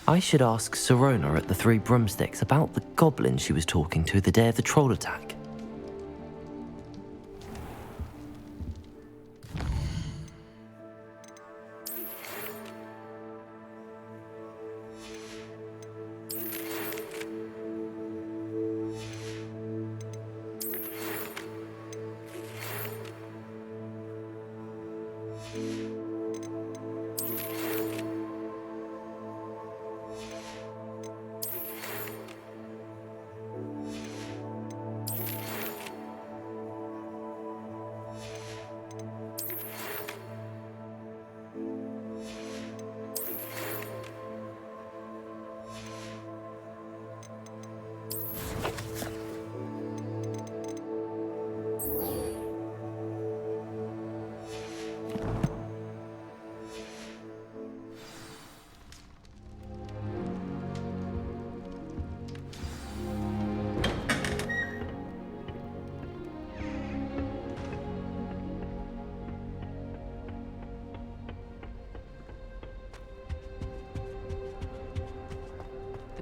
I should ask Sirona at the Three Broomsticks about the goblin she was talking to the day of the troll attack.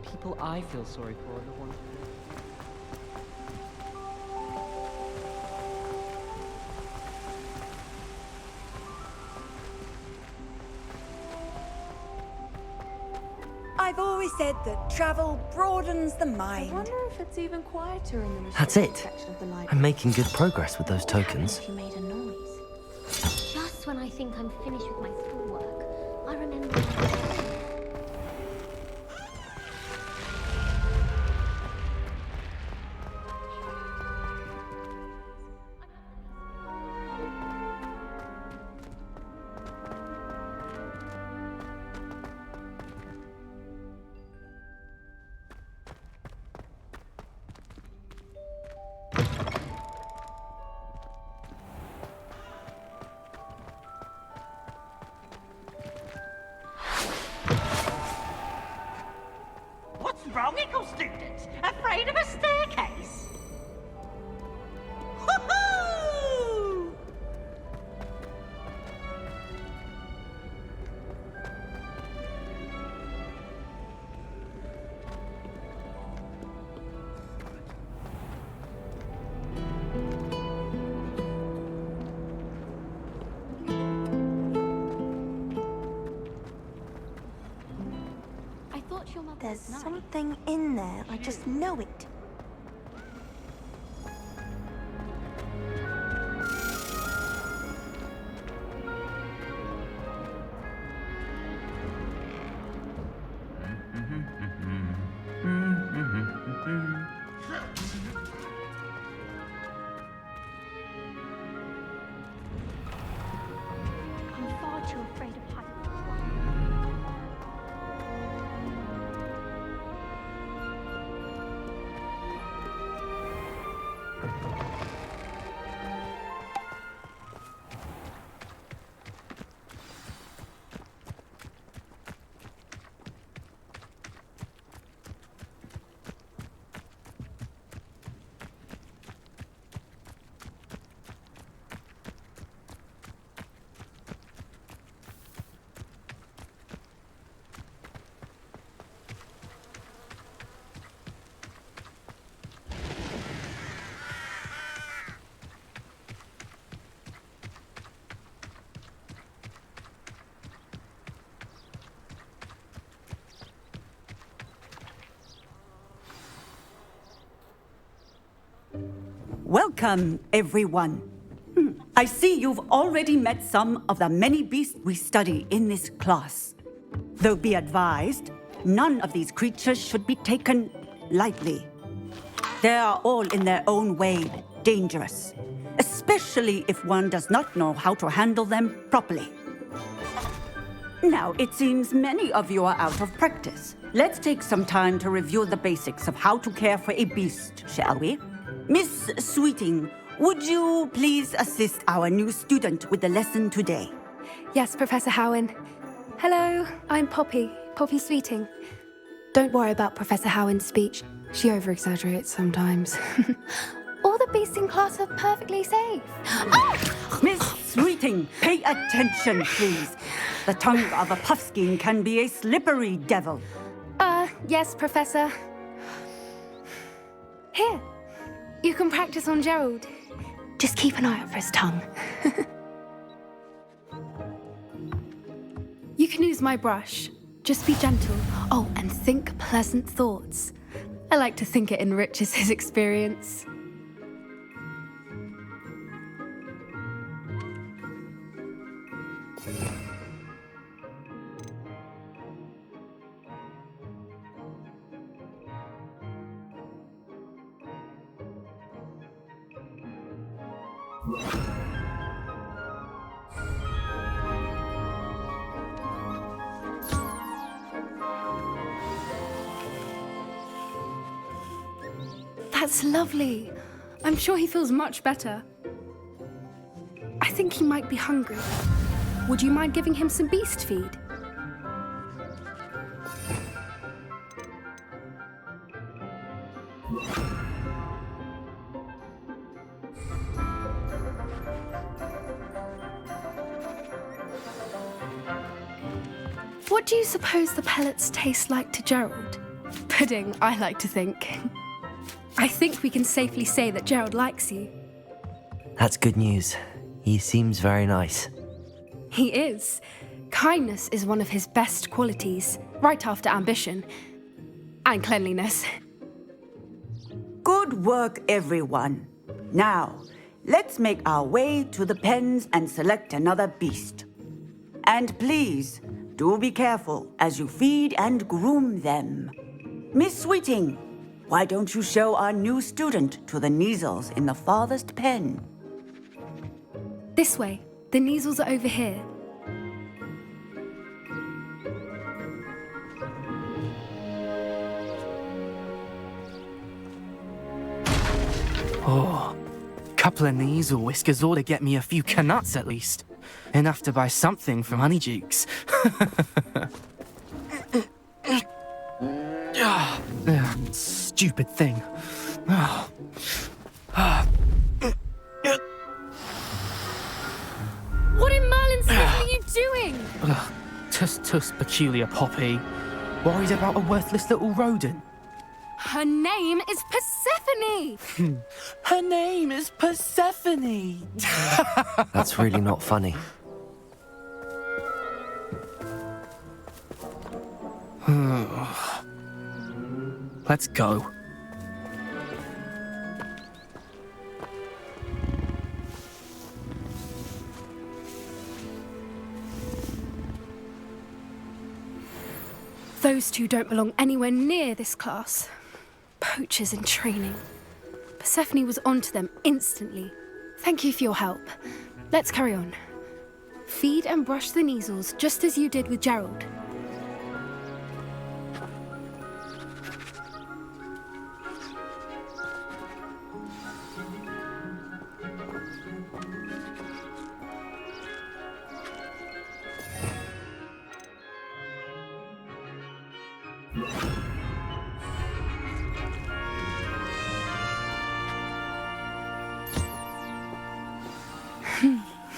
People I feel sorry for are the ones I've always said that travel broadens the mind. I wonder if it's even quieter in the That's restricted it. section of the library. I'm making good progress with those tokens. She made a noise. Just when I think I'm finished with my schoolwork, I remember... What's wrong, Eagle students? Afraid of a staircase? Hoo-hoo! I thought your mother There's was nice. something in there. I just know it. I'm far too afraid of heights. Welcome, everyone. I see you've already met some of the many beasts we study in this class. Though be advised, none of these creatures should be taken lightly. They are all in their own way dangerous, especially if one does not know how to handle them properly. Now, it seems many of you are out of practice. Let's take some time to review the basics of how to care for a beast, shall we? Miss Sweeting, would you please assist our new student with the lesson today? Yes, Professor Howen. Hello, I'm Poppy Sweeting. Don't worry about Professor Howen's speech. She over-exaggerates sometimes. All the beasts in class are perfectly safe. Ah! Miss Sweeting, pay attention, please. The tongue of a puffskein can be a slippery devil. yes, Professor. Here, you can practice on Gerald. Just keep an eye out for his tongue. You can use my brush. Just be gentle. Oh, and think pleasant thoughts. I like to think it enriches his experience. That's lovely. I'm sure he feels much better. I think he might be hungry. Would you mind giving him some beast feed? What do you suppose the pellets taste like to Gerald? Pudding, I like to think. I think we can safely say that Gerald likes you. That's good news. He seems very nice. He is. Kindness is one of his best qualities, right after ambition. And cleanliness. Good work, everyone. Now, let's make our way to the pens and select another beast. And please, do be careful as you feed and groom them. Miss Sweeting, why don't you show our new student to the Nigellus in the farthest pen? This way. The Nigellus are over here. Oh, couple of Nigellus whiskers ought to get me a few canuts at least. Enough to buy something from Honeydukes. Stupid thing. What in Merlin's heaven are you doing? Tuss peculiar Poppy. Worried about a worthless little rodent. Her name is Persephone! Her name is Persephone! That's really not funny. Let's go. Those two don't belong anywhere near this class. Poachers in training. Persephone was onto them instantly. Thank you for your help. Let's carry on. Feed and brush the Nigellus just as you did with Gerald.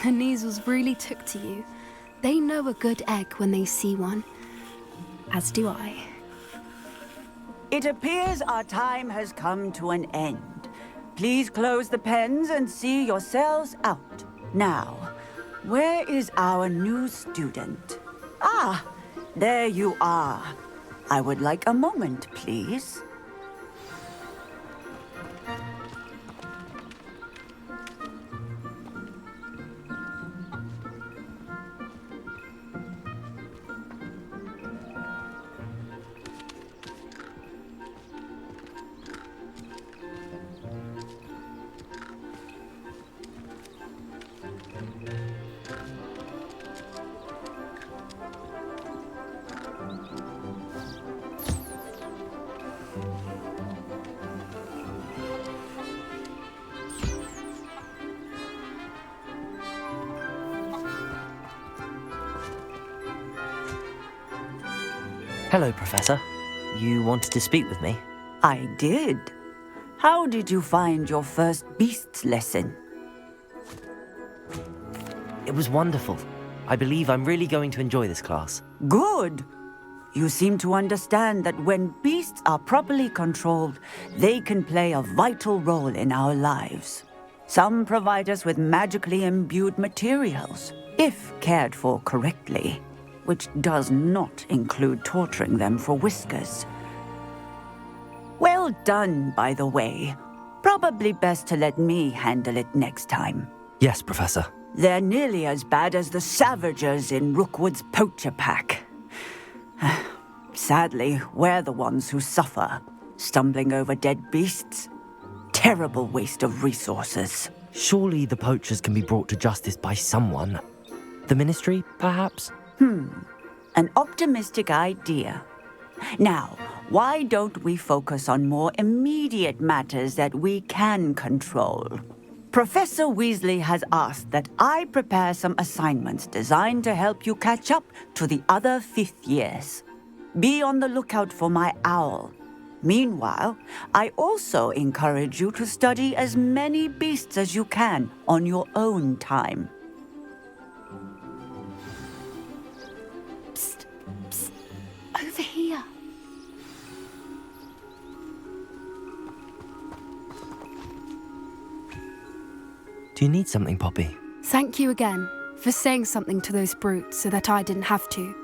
The Nigellus really took to you. They know a good egg when they see one. As do I. It appears our time has come to an end. Please close the pens and see yourselves out. Now, where is our new student? Ah, there you are. I would like a moment, please. Hello, Professor. You wanted to speak with me? I did. How did you find your first beasts lesson? It was wonderful. I believe I'm really going to enjoy this class. Good. you seem to understand that when beasts are properly controlled, they can play a vital role in our lives. Some provide us with magically imbued materials, if cared for correctly, which does not include torturing them for whiskers. Well done, by the way. Probably best to let me handle it next time. Yes, Professor. They're nearly as bad as the Savagers in Rookwood's poacher pack. Sadly, we're the ones who suffer, stumbling over dead beasts. Terrible waste of resources. Surely the poachers can be brought to justice by someone. The Ministry, perhaps? An optimistic idea. Now, why don't we focus on more immediate matters that we can control? Professor Weasley has asked that I prepare some assignments designed to help you catch up to the other 5th years. Be on the lookout for my owl. Meanwhile, I also encourage you to study as many beasts as you can on your own time. Psst, psst. Over here. Do you need something, Poppy? Thank you again for saying something to those brutes so that I didn't have to.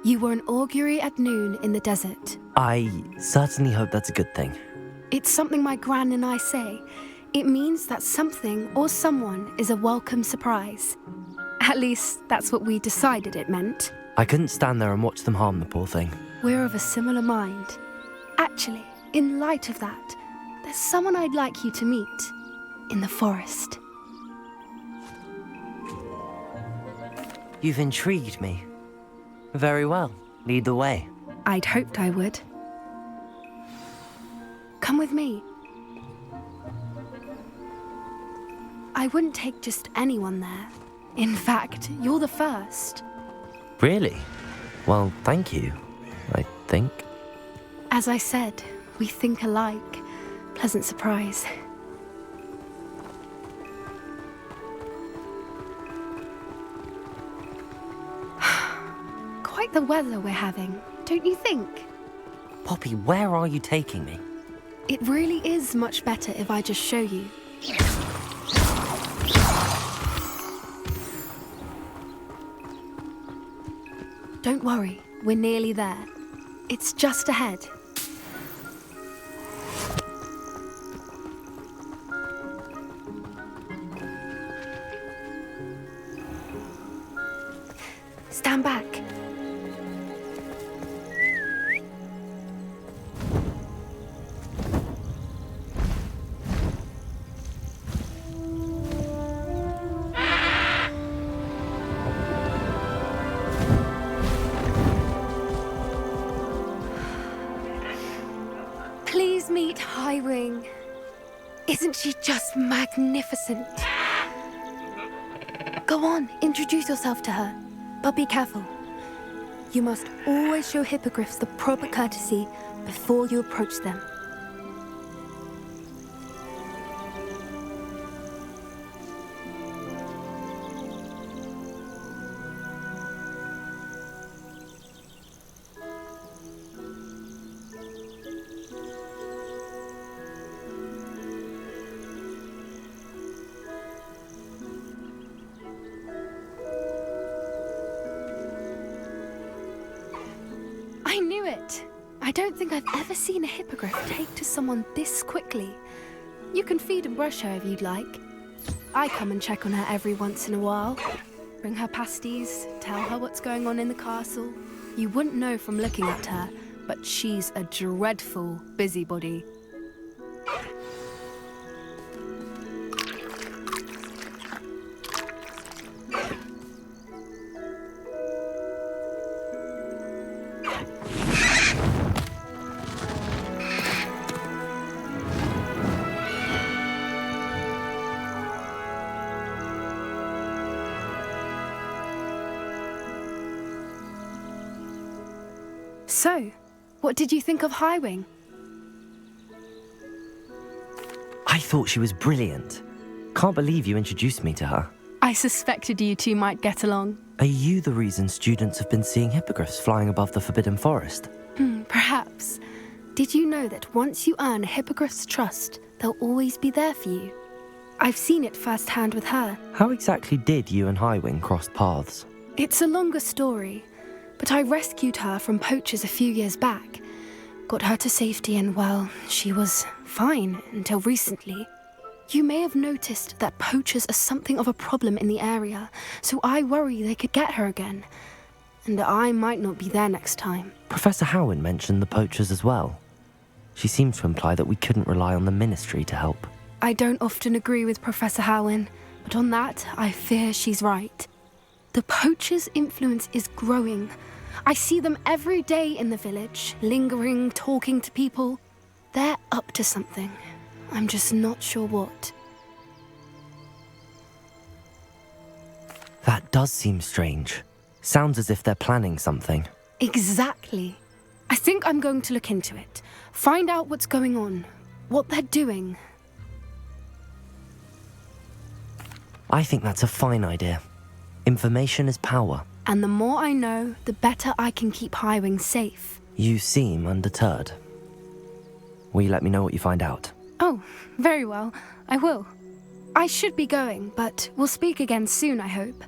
You were an augury at noon in the desert. I certainly hope that's a good thing. It's something my gran and I say. It means that something or someone is a welcome surprise. At least, that's what we decided it meant. I couldn't stand there and watch them harm the poor thing. We're of a similar mind. Actually, in light of that, there's someone I'd like you to meet. In the forest. You've intrigued me. Very well. Lead the way. I'd hoped I would. Come with me. I wouldn't take just anyone there. In fact, you're the first. Really? Well, thank you, I think. As I said, we think alike. Pleasant surprise. Quite the weather we're having, don't you think? Poppy, where are you taking me? It really is much better if I just show you. Don't worry, we're nearly there. It's just ahead. Stand back. Please meet Highwing. Isn't she just magnificent? Go on, introduce yourself to her. But be careful. You must always show hippogriffs the proper courtesy before you approach them. I knew it! I don't think I've ever seen a hippogriff take to someone this quickly. You can feed and brush her if you'd like. I come and check on her every once in a while. Bring her pasties, tell her what's going on in the castle. You wouldn't know from looking at her, but she's a dreadful busybody. So, what did you think of Highwing? I thought she was brilliant. Can't believe you introduced me to her. I suspected you two might get along. Are you the reason students have been seeing hippogriffs flying above the Forbidden Forest? Perhaps. Did you know that once you earn a hippogriff's trust, they'll always be there for you? I've seen it firsthand with her. How exactly did you and Highwing cross paths? It's a longer story, but I rescued her from poachers a few years back. Got her to safety and, well, she was fine until recently. You may have noticed that poachers are something of a problem in the area, so I worry they could get her again. And I might not be there next time. Professor Howin mentioned the poachers as well. She seemed to imply that we couldn't rely on the Ministry to help. I don't often agree with Professor Howin, but on that, I fear she's right. The poachers' influence is growing. I see them every day in the village, lingering, talking to people. They're up to something. I'm just not sure what. That does seem strange. Sounds as if they're planning something. Exactly. I think I'm going to look into it. Find out what's going on, what they're doing. I think that's a fine idea. Information is power. And the more I know, the better I can keep Highwing safe. You seem undeterred. Will you let me know what you find out? Oh, very well. I will. I should be going, but we'll speak again soon, I hope.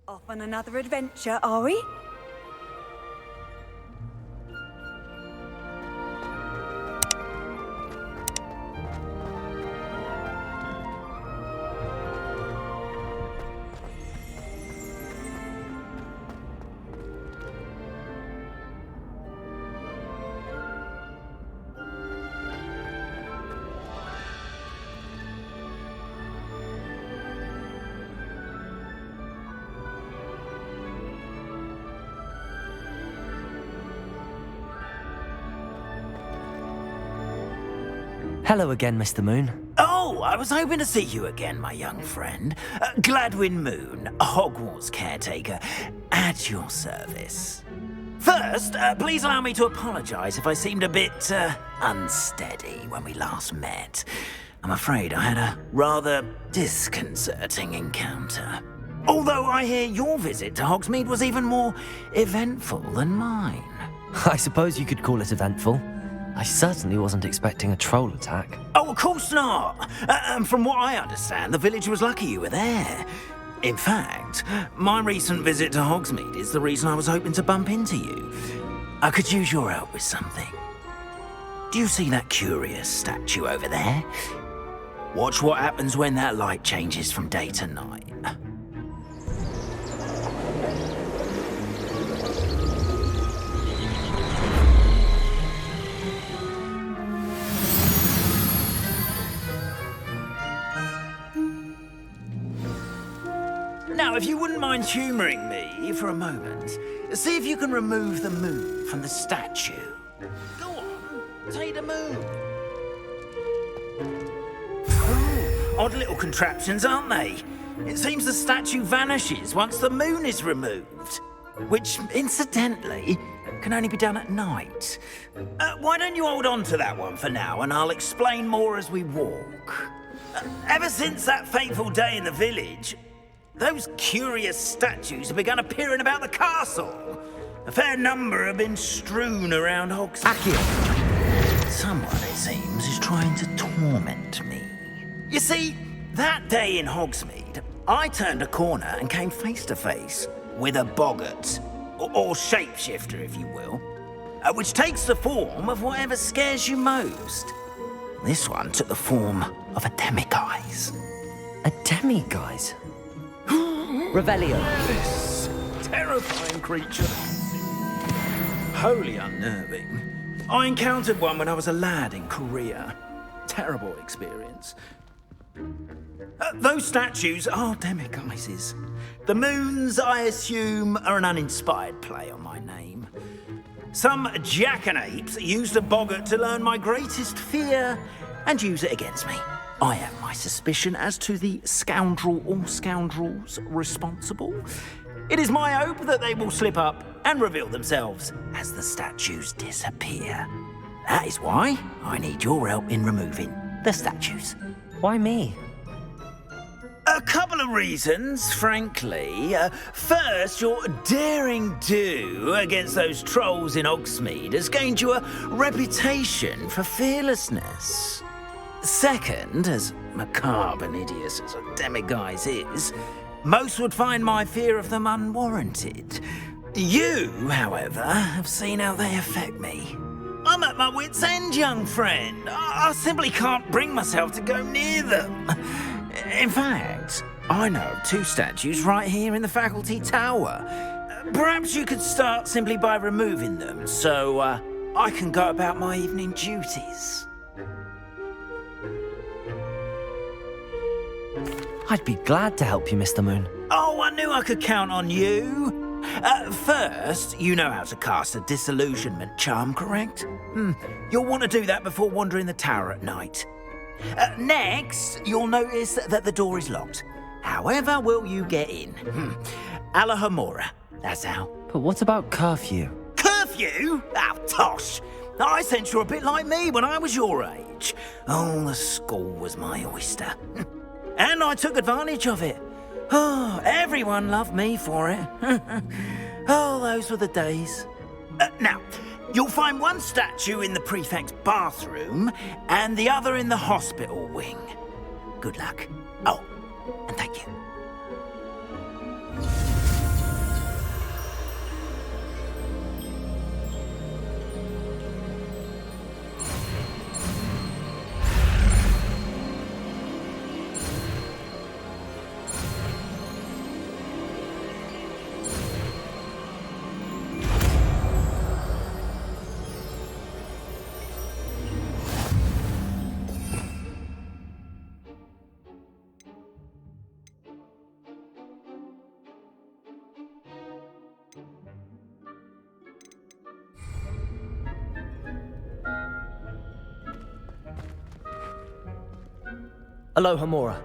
Off on another adventure, are we? Hello again, Mr. Moon. Oh, I was hoping to see you again, my young friend. Gladwin Moon, Hogwarts caretaker, at your service. First, please allow me to apologise if I seemed a bit unsteady when we last met. I'm afraid I had a rather disconcerting encounter. Although I hear your visit to Hogsmeade was even more eventful than mine. I suppose you could call it eventful. I certainly wasn't expecting a troll attack. Oh, of course not. From what I understand, the village was lucky you were there. In fact, my recent visit to Hogsmeade is the reason I was hoping to bump into you. I could use your help with something. Do you see that curious statue over there? Watch what happens when that light changes from day to night. Now, if you wouldn't mind humouring me for a moment, see if you can remove the moon from the statue. Go on, take the moon. Oh, odd little contraptions, aren't they? It seems the statue vanishes once the moon is removed, which, incidentally, can only be done at night. Why don't you hold on to that one for now, and I'll explain more as we walk. Ever since that fateful day in the village, those curious statues have begun appearing about the castle. A fair number have been strewn around Hogsmeade. Someone, it seems, is trying to torment me. You see, that day in Hogsmeade, I turned a corner and came face to face with a boggart, or shapeshifter, if you will, which takes the form of whatever scares you most. This one took the form of a demiguise. A demiguise? Revelio. This terrifying creature. Wholly unnerving. I encountered one when I was a lad in Korea. Terrible experience. Those statues are demiguises. The moons, I assume, are an uninspired play on my name. Some jackanapes used a boggart to learn my greatest fear and use it against me. I have my suspicion as to the scoundrel or scoundrels responsible. It is my hope that they will slip up and reveal themselves as the statues disappear. That is why I need your help in removing the statues. Why me? A couple of reasons, frankly. First, your daring do against those trolls in Hogsmeade has gained you a reputation for fearlessness. Second, as macabre and hideous as a demiguise is, most would find my fear of them unwarranted. You, however, have seen how they affect me. I'm at my wit's end, young friend. I simply can't bring myself to go near them. In fact, I know of two statues right here in the faculty tower. Perhaps you could start simply by removing them, so I can go about my evening duties. I'd be glad to help you, Mr. Moon. Oh, I knew I could count on you. First, you know how to cast a disillusionment charm, correct? You'll want to do that before wandering the tower at night. Next, you'll notice that the door is locked. However will you get in? Alahamora, that's how. But what about curfew? Curfew? Oh, tosh. I sense you're a bit like me when I was your age. Oh, the school was my oyster. And I took advantage of it. Oh, everyone loved me for it. Oh, those were the days. Now, you'll find one statue in the prefect's bathroom and the other in the hospital wing. Good luck. Oh, and thank you. Aloha Mora.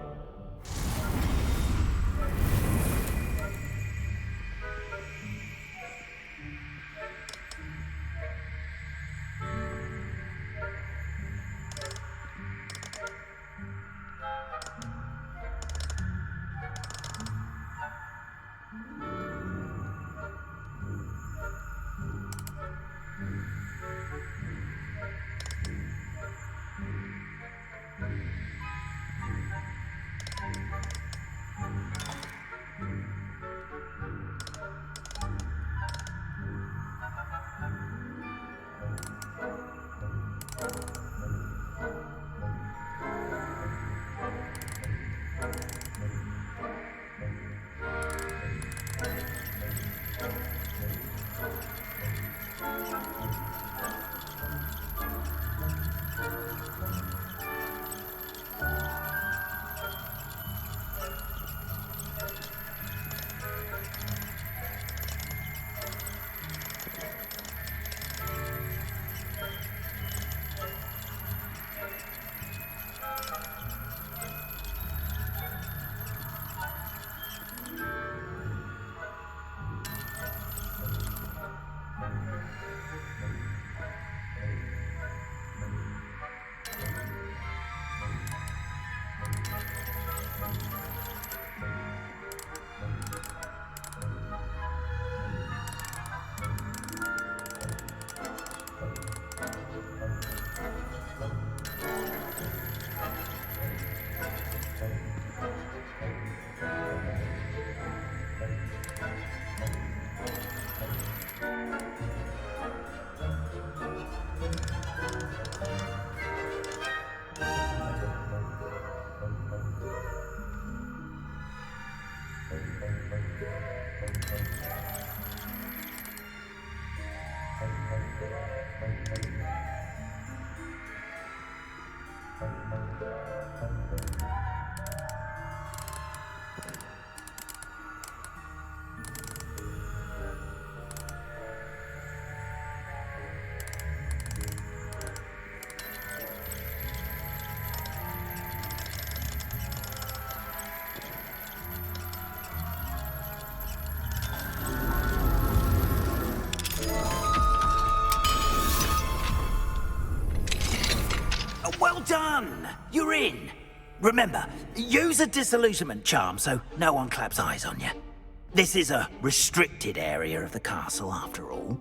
Well done! You're in. Remember, use a disillusionment charm so no one claps eyes on you. This is a restricted area of the castle, after all.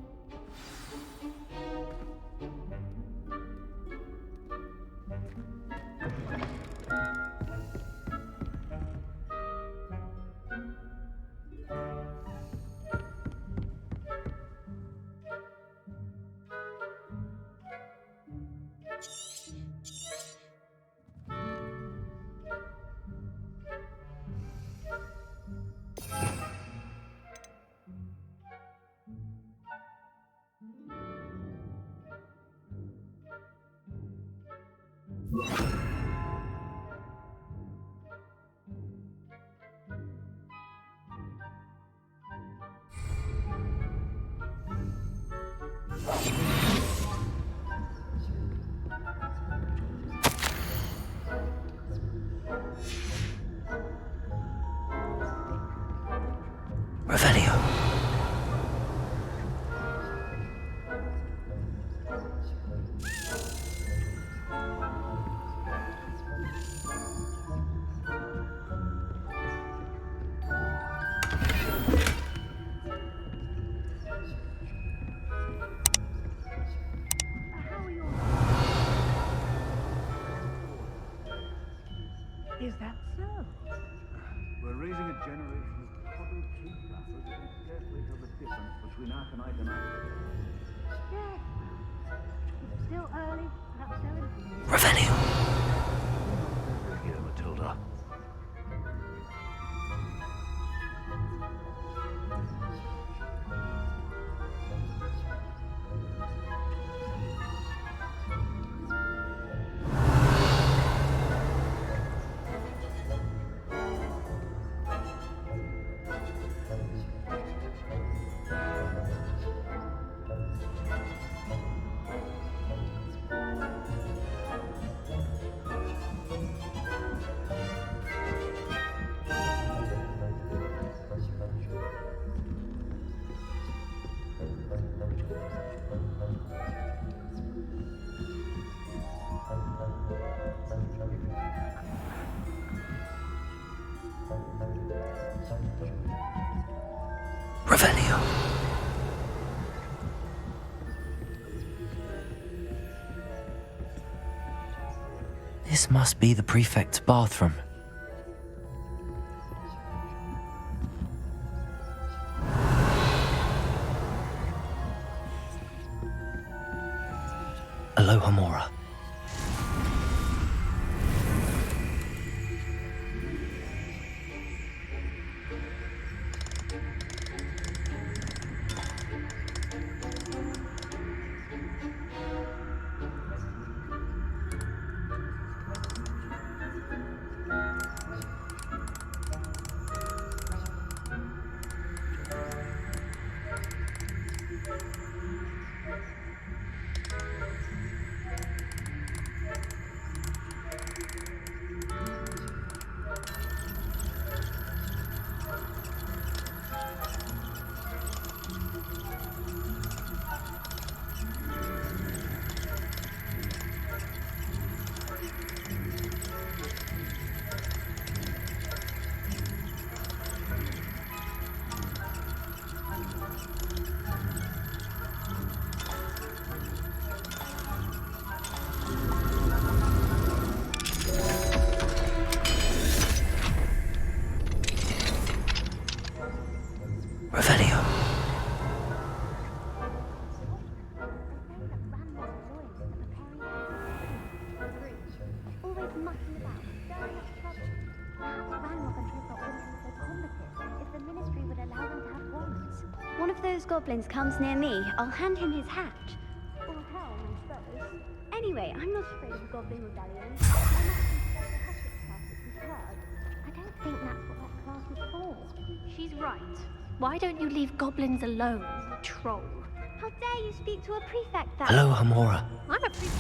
Revelio. Is that so? We're raising a generation of coddled truth rappers who can scarcely tell the difference between aconite and acid. Yes. Still early, perhaps so. Revelio. Here, Matilda. Revelio. This must be the prefect's bathroom. Aloha Mora. Revelio. Always mucking about, stirring up trouble. Perhaps Ranrok and his goblins are so combative if the ministry would allow them to have wands. One of those goblins comes near me, I'll hand him his hat. Or a helm, I suppose. Anyway, I'm not afraid of goblin rebellion. I don't think that's what that class is for. She's right. Why don't you leave goblins alone, troll? How dare you speak to a prefect that? Aloha Mora. I'm a prefect.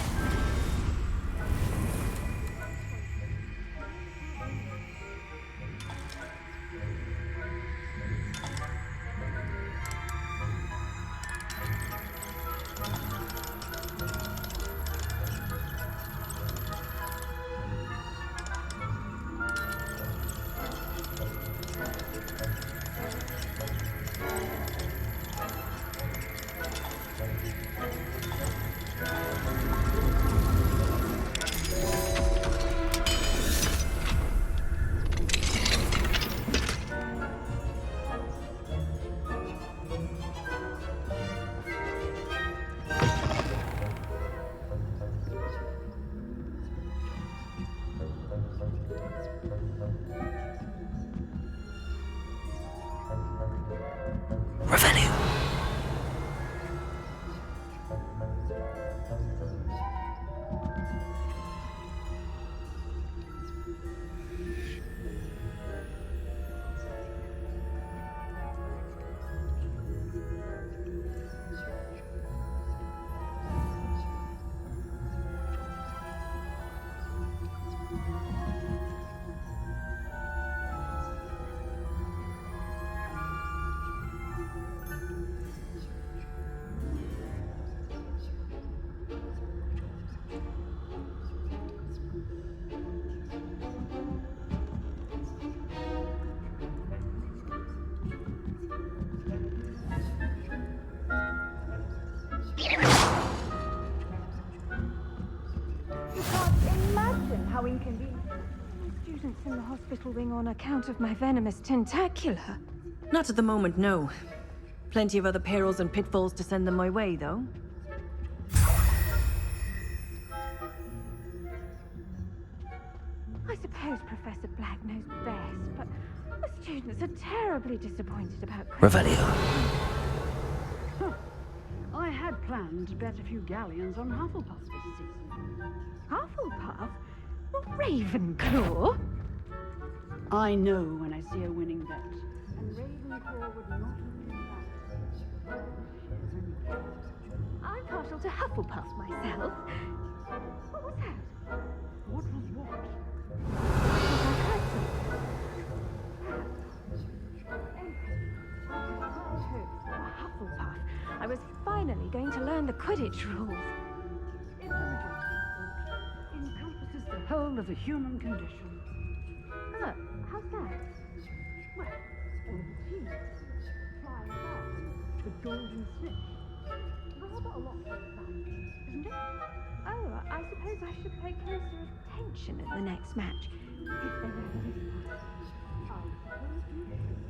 Revelio. How inconvenient. Students in the hospital wing on account of my venomous tentacula. Not at the moment, no. Plenty of other perils and pitfalls to send them my way, though. I suppose Professor Black knows best, but the students are terribly disappointed about Revelio. Huh. I had planned to bet a few galleons on Hufflepuff this season. Hufflepuff? Not Ravenclaw? I know when I see a winning bet. And Ravenclaw would not have been that. I'm partial to Hufflepuff myself. What was that? What was what? Hufflepuff. I was finally going to learn the Quidditch rules. Encompasses the whole of the human condition. Oh, how's that? Well, all the teeth, flying fast, the golden snitch. Rather a lot like that, isn't it? Oh, I suppose I should pay closer attention at the next match. If there ever is one. I suppose you should.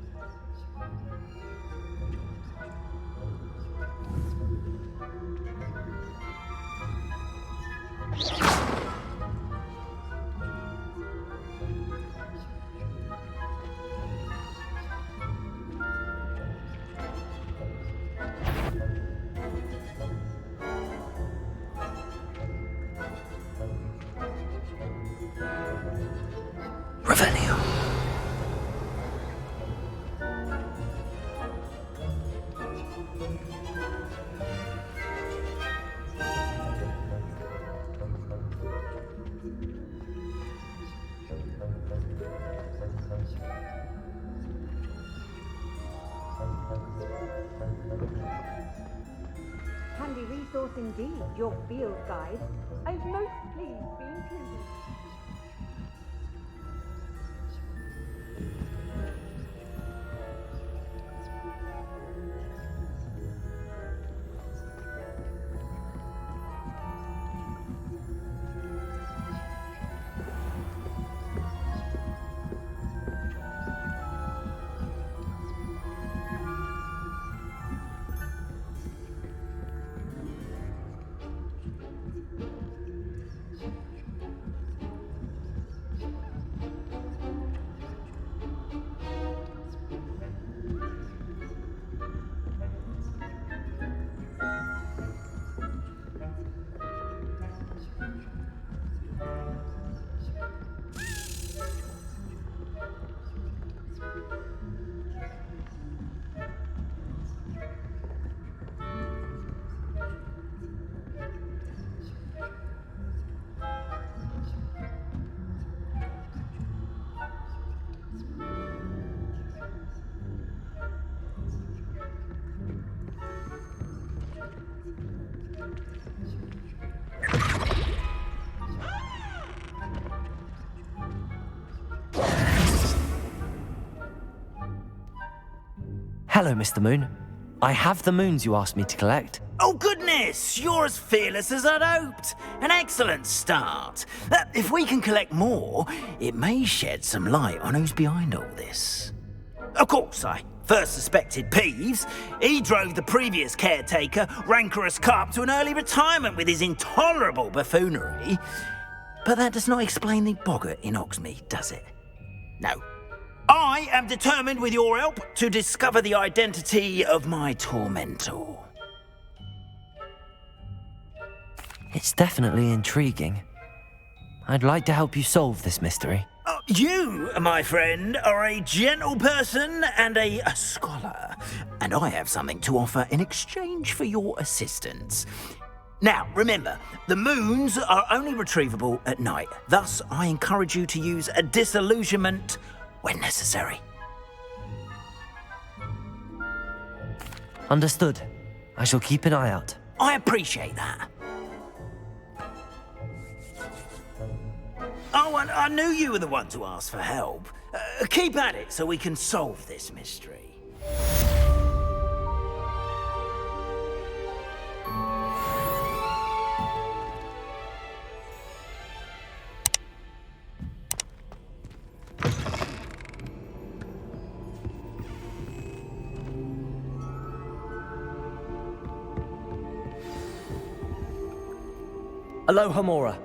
Revelio. Handy resource indeed, your field guide. I'm most pleased to be included. Hello, Mr. Moon. I have the moons you asked me to collect. Oh, goodness! You're as fearless as I'd hoped. An excellent start. If we can collect more, it may shed some light on who's behind all this. Of course, I first suspected Peeves. He drove the previous caretaker, Rancorous Carp, to an early retirement with his intolerable buffoonery. But that does not explain the boggart in Hogsmeade, does it? No. I am determined, with your help, to discover the identity of my tormentor. It's definitely intriguing. I'd like to help you solve this mystery. You, my friend, are a gentle person and a scholar, and I have something to offer in exchange for your assistance. Now, remember, the moons are only retrievable at night. Thus, I encourage you to use a disillusionment when necessary. Understood. I shall keep an eye out. I appreciate that. Oh, and I knew you were the one to ask for help. Keep at it so we can solve this mystery. Aloha Mora.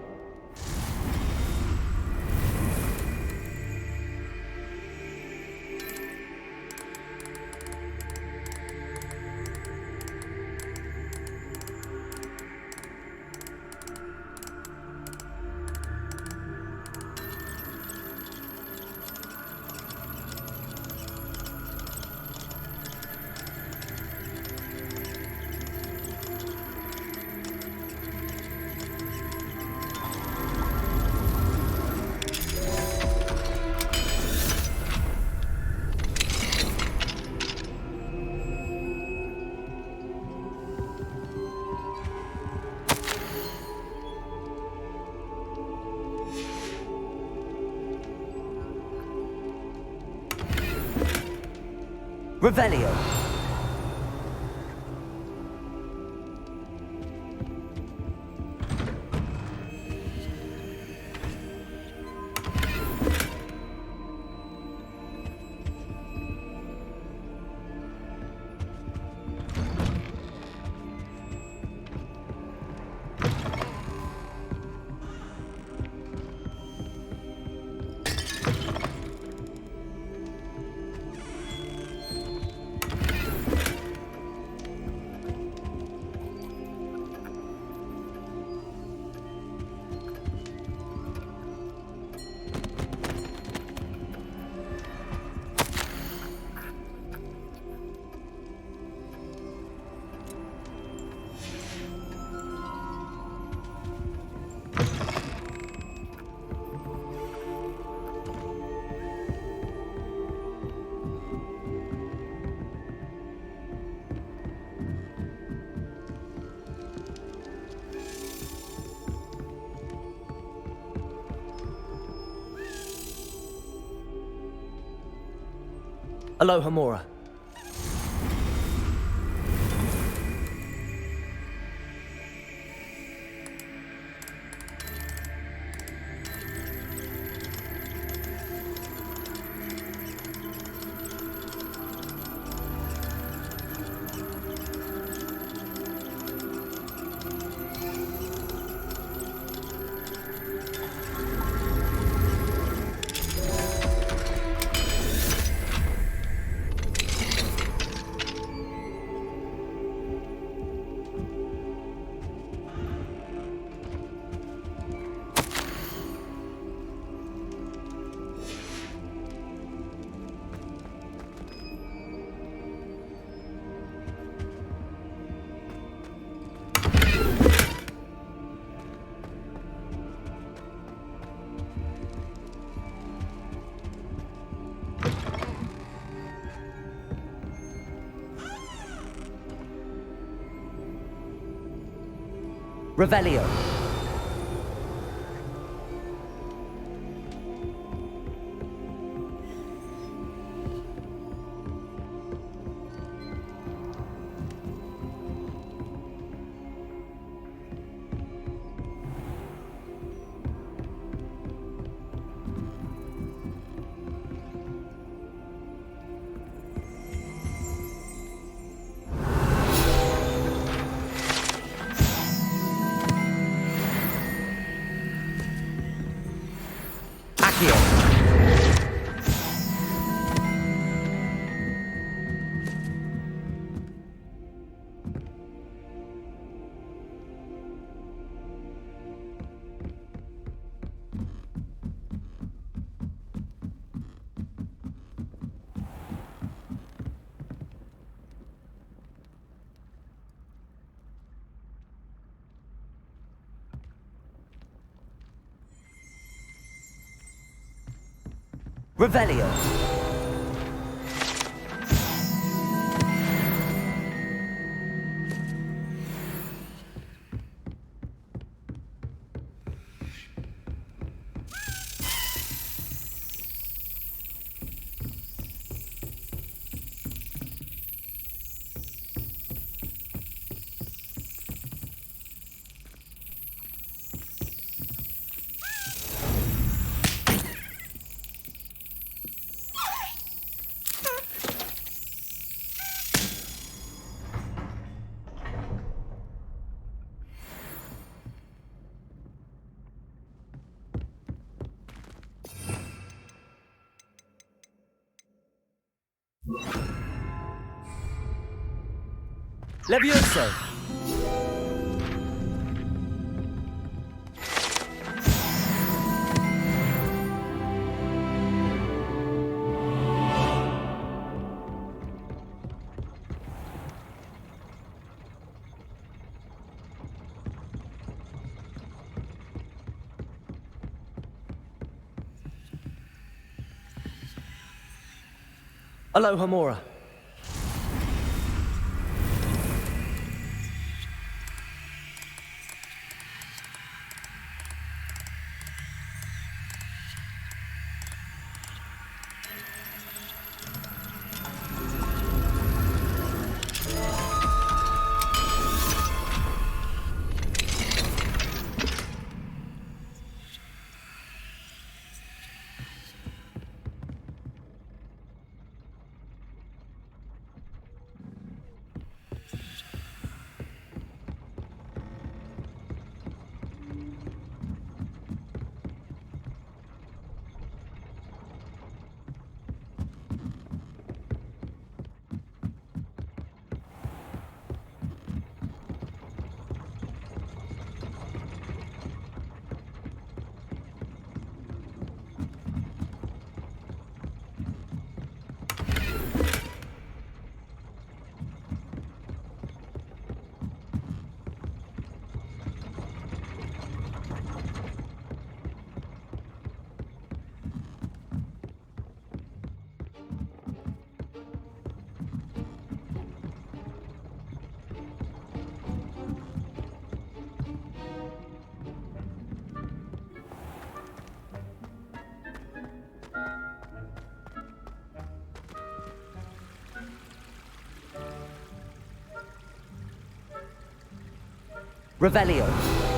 Revelio. Aloha Mora. Revelio. Revelio. Levioso. Aloha Mora. Revelio.